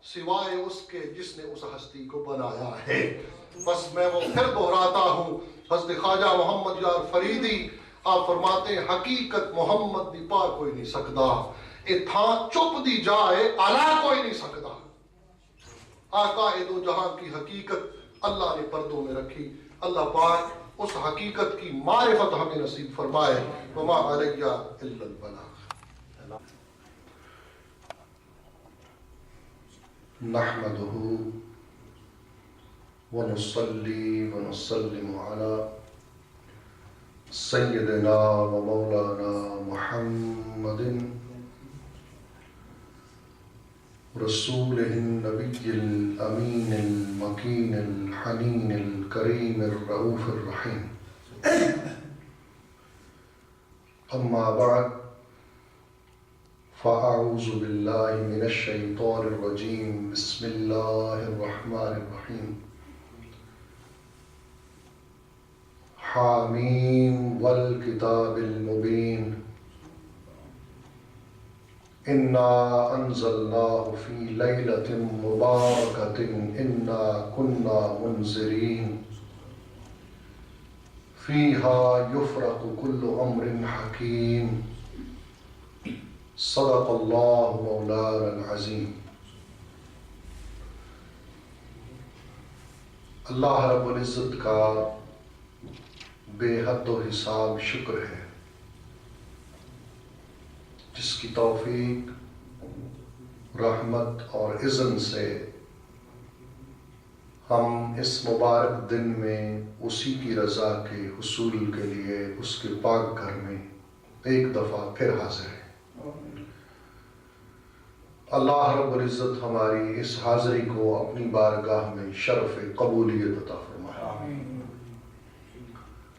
سوائے اس کے جس نے اس ہستی کو بنایا ہے۔ بس میں وہ پھر دہراتا ہوں، حضرت خواجہ محمد یار فریدی آپ فرماتے ہیں حقیقت محمد دی پا کوئی نہیں سکدا، اے تھاں چپ دی جائے اعلیٰ کوئی نہیں سکدا۔ آقا دو جہاں کی حقیقت اللہ نے پردوں میں رکھی، اللہ پاک اس حقیقت کی معرفت ہمیں نصیب فرمائے۔ وما علیہ الا البلاغ۔ نحمده ونصلي ونسلم على سيدنا ومولانا محمد رسوله النبي الأمين المكين الحنين الكريم الرؤوف الرحيم، أما بعد فأعوذ بالله من الشيطان الرجيم، بسم الله الرحمن الرحيم، حاميم والكتاب المبين، إنا أنزلناه في ليلة مباركة إنا كنا منذرين فيها يفرق كل أمر حكيم، صدق اللہ مولانا العظیم۔ اللہ رب العزت کا بے حد و حساب شکر ہے جس کی توفیق، رحمت اور اذن سے ہم اس مبارک دن میں اسی کی رضا کے حصول کے لیے اس کے پاک گھر میں ایک دفعہ پھر حاضر ہیں۔ اللہ رب العزت ہماری اس حاضری کو اپنی بارگاہ میں شرف قبولیت عطا فرمائے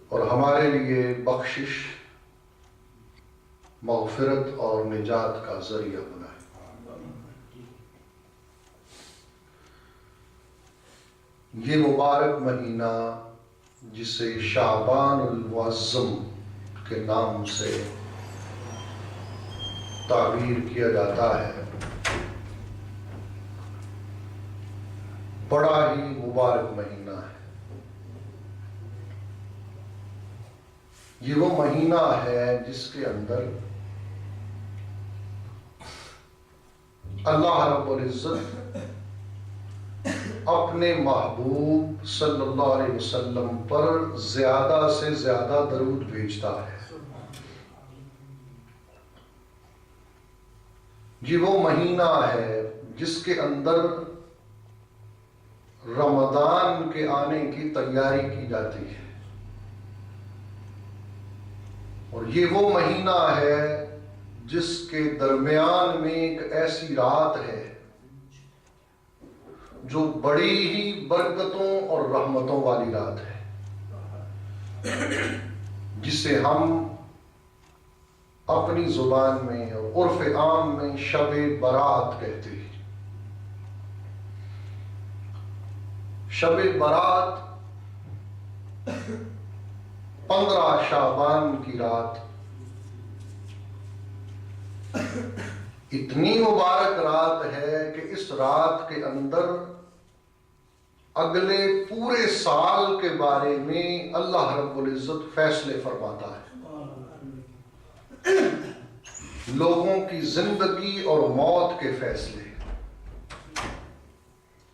اور ہمارے لیے بخشش، مغفرت اور نجات کا ذریعہ بنائے۔ یہ مبارک مہینہ جسے شعبان المعظم کے نام سے تعبیر کیا جاتا ہے، بڑا ہی مبارک مہینہ ہے۔ یہ وہ مہینہ ہے جس کے اندر اللہ رب العزت اپنے محبوب صلی اللہ علیہ وسلم پر زیادہ سے زیادہ درود بھیجتا ہے۔ یہ وہ مہینہ ہے جس کے اندر رمضان کے آنے کی تیاری کی جاتی ہے، اور یہ وہ مہینہ ہے جس کے درمیان میں ایک ایسی رات ہے جو بڑی ہی برکتوں اور رحمتوں والی رات ہے، جسے ہم اپنی زبان میں اور عرف عام میں شب برات کہتے ہیں۔ شب برات 15 شعبان کی رات اتنی مبارک رات ہے کہ اس رات کے اندر اگلے پورے سال کے بارے میں اللہ رب العزت فیصلے فرماتا ہے۔ لوگوں کی زندگی اور موت کے فیصلے،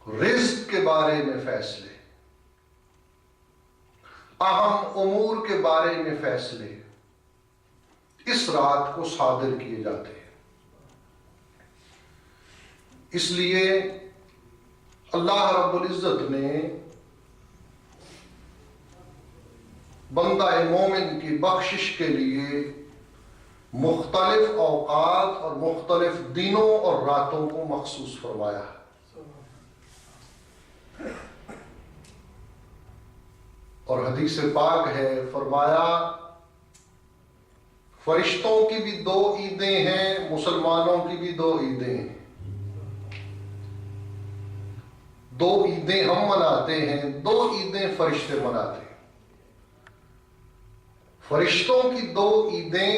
رزق کے بارے میں فیصلے، اہم امور کے بارے میں فیصلے اس رات کو صادر کیے جاتے ہیں۔ اس لیے اللہ رب العزت نے بندہ مومن کی بخشش کے لیے مختلف اوقات اور مختلف دنوں اور راتوں کو مخصوص فرمایا ہے۔ اور حدیث پاک ہے، فرمایا فرشتوں کی بھی 2 عیدیں ہیں، مسلمانوں کی بھی 2 عیدیں ہیں۔ 2 عیدیں ہم مناتے ہیں، 2 عیدیں فرشتے مناتے ہیں۔ فرشتوں کی 2 عیدیں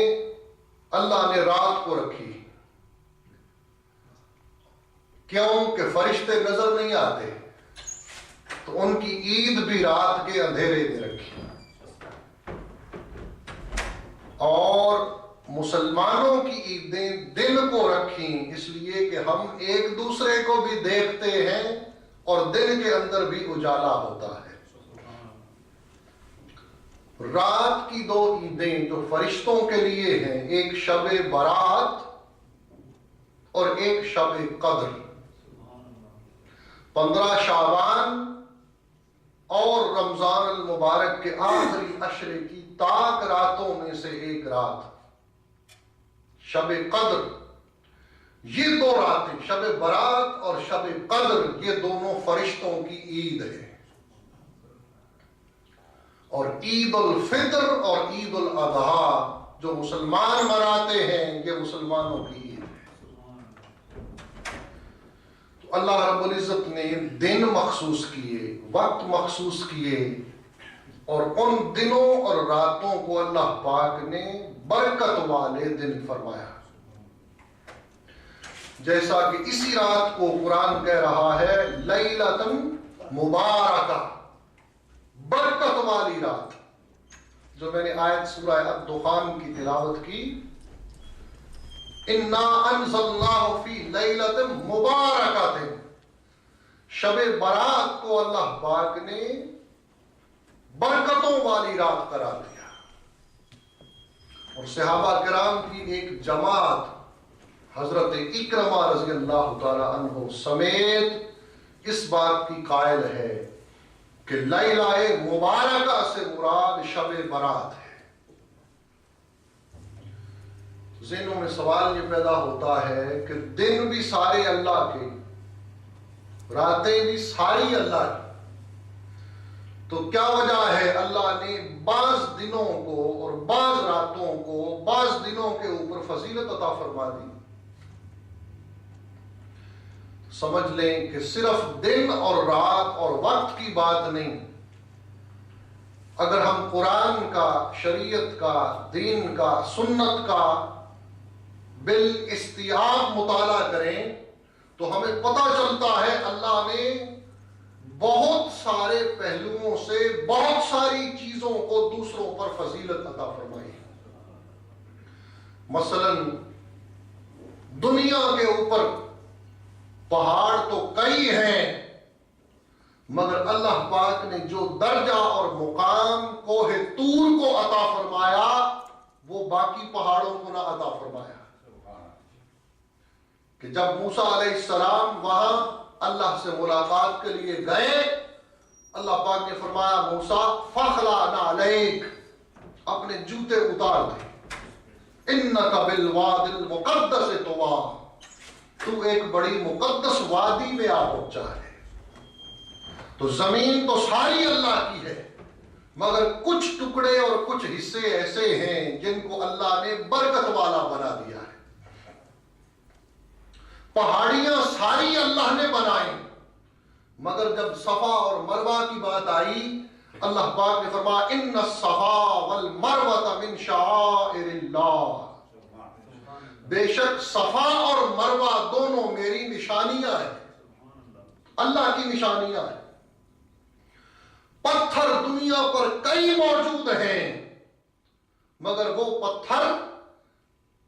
اللہ نے رات کو رکھی، کیوں کہ فرشتے نظر نہیں آتے، تو ان کی عید بھی رات کے اندھیرے میں رکھی، اور مسلمانوں کی عیدیں دن کو رکھیں، اس لیے کہ ہم ایک دوسرے کو بھی دیکھتے ہیں اور دن کے اندر بھی اجالا ہوتا ہے۔ رات کی 2 عیدیں جو فرشتوں کے لیے ہیں، ایک شب برات اور ایک شب قدر، 15 شعبان اور رمضان المبارک کے آخری عشرے کی تاک راتوں میں سے ایک رات شب قدر۔ یہ 2 راتیں، شب برات اور شب قدر، یہ دونوں فرشتوں کی عید ہے، اور عید الفطر اور عید الاضحیٰ جو مسلمان مناتے ہیں، یہ مسلمانوں کی عید ہے۔ تو اللہ رب العزت نے دن مخصوص کیے، وقت مخصوص کیے، اور ان دنوں اور راتوں کو اللہ پاک نے برکت والے دن فرمایا، جیسا کہ اسی رات کو قرآن کہہ رہا ہے لیلۃ مبارکہ، برکت والی رات۔ جو میں نے آیت سورہ الدخان کی تلاوت کی، انا انزلناہ فی لیلۃ مبارکۃ، شب برات کو اللہ پاک نے برکتوں والی رات قرار دیا، اور صحابہ کرام کی ایک جماعت حضرت اکرمہ رضی اللہ تعالی عنہ سمیت اس بات کی قائل ہے کہ لیلہ مبارکہ سے مراد شب برات ہے۔ ذہنوں میں سوال یہ پیدا ہوتا ہے کہ دن بھی سارے اللہ کے، راتیں بھی ساری اللہ کی، تو کیا وجہ ہے اللہ نے بعض دنوں کو اور بعض راتوں کو بعض دنوں کے اوپر فضیلت عطا فرما دی؟ سمجھ لیں کہ صرف دن اور رات اور وقت کی بات نہیں، اگر ہم قرآن کا، شریعت کا، دین کا، سنت کا بالاستیعاب مطالعہ کریں تو ہمیں پتہ چلتا ہے اللہ نے بہت سارے پہلوؤں سے بہت ساری چیزوں کو دوسروں پر فضیلت عطا فرمائی۔ مثلا دنیا کے اوپر پہاڑ تو کئی ہیں، مگر اللہ پاک نے جو درجہ اور مقام کوہ طور کو عطا فرمایا وہ باقی پہاڑوں کو نہ عطا فرمایا، کہ جب موسیٰ علیہ السلام وہاں اللہ سے ملاقات کے لیے گئے، اللہ پاک نے فرمایا موسیٰ فخلع نعلیک، اپنے جوتے اتار دے، انک بالوادی المقدس طویٰ، تو ایک بڑی مقدس وادی میں آ پہنچا ہے۔ تو زمین تو ساری اللہ کی ہے، مگر کچھ ٹکڑے اور کچھ حصے ایسے ہیں جن کو اللہ نے برکت والا بنا دیا ہے۔ پہاڑیاں ساری اللہ نے بنائی، مگر جب صفا اور مروہ کی بات آئی، اللہ پاک نے فرمایا ان الصفا والمروہ من شعائر اللہ، بے شک صفا اور مروہ دونوں میری نشانیاں ہیں، اللہ کی نشانیاں ہیں۔ پتھر دنیا پر کئی موجود ہیں، مگر وہ پتھر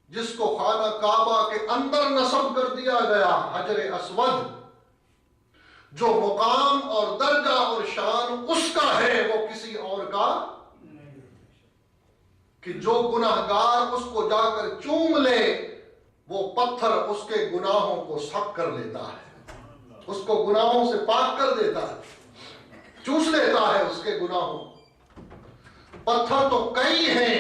جس کو خانہ کعبہ کے اندر نصب کر دیا گیا، حجر اسود، جو مقام اور درجہ اور شان اس کا ہے وہ کسی اور کا، کہ جو گناہگار اس کو جا کر چوم لے وہ پتھر اس کے گناہوں کو سک کر لیتا ہے، اس کو گناہوں سے پاک کر دیتا ہے، چوس لیتا ہے اس کے گناہوں۔ پتھر تو کئی ہیں،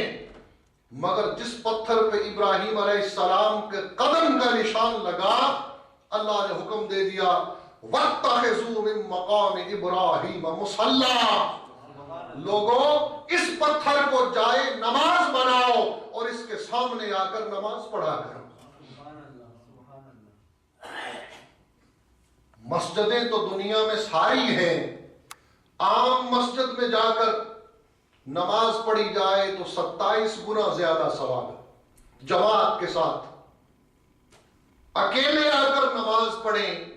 مگر جس پتھر پہ ابراہیم علیہ السلام کے قدم کا نشان لگا، اللہ نے حکم دے دیا وَاتَّخِذُوا مِن مَقَامِ إِبْرَاهِيمَ مُصَلًّى، لوگوں اس پتھر کو جائے نماز بناؤ اور اس کے سامنے آ کر نماز پڑھا کرو۔ مسجدیں تو دنیا میں ساری ہیں، عام مسجد میں جا کر نماز پڑھی جائے تو 27 گنا زیادہ ثواب ہے جماعت کے ساتھ۔ اکیلے آ کر نماز پڑھیں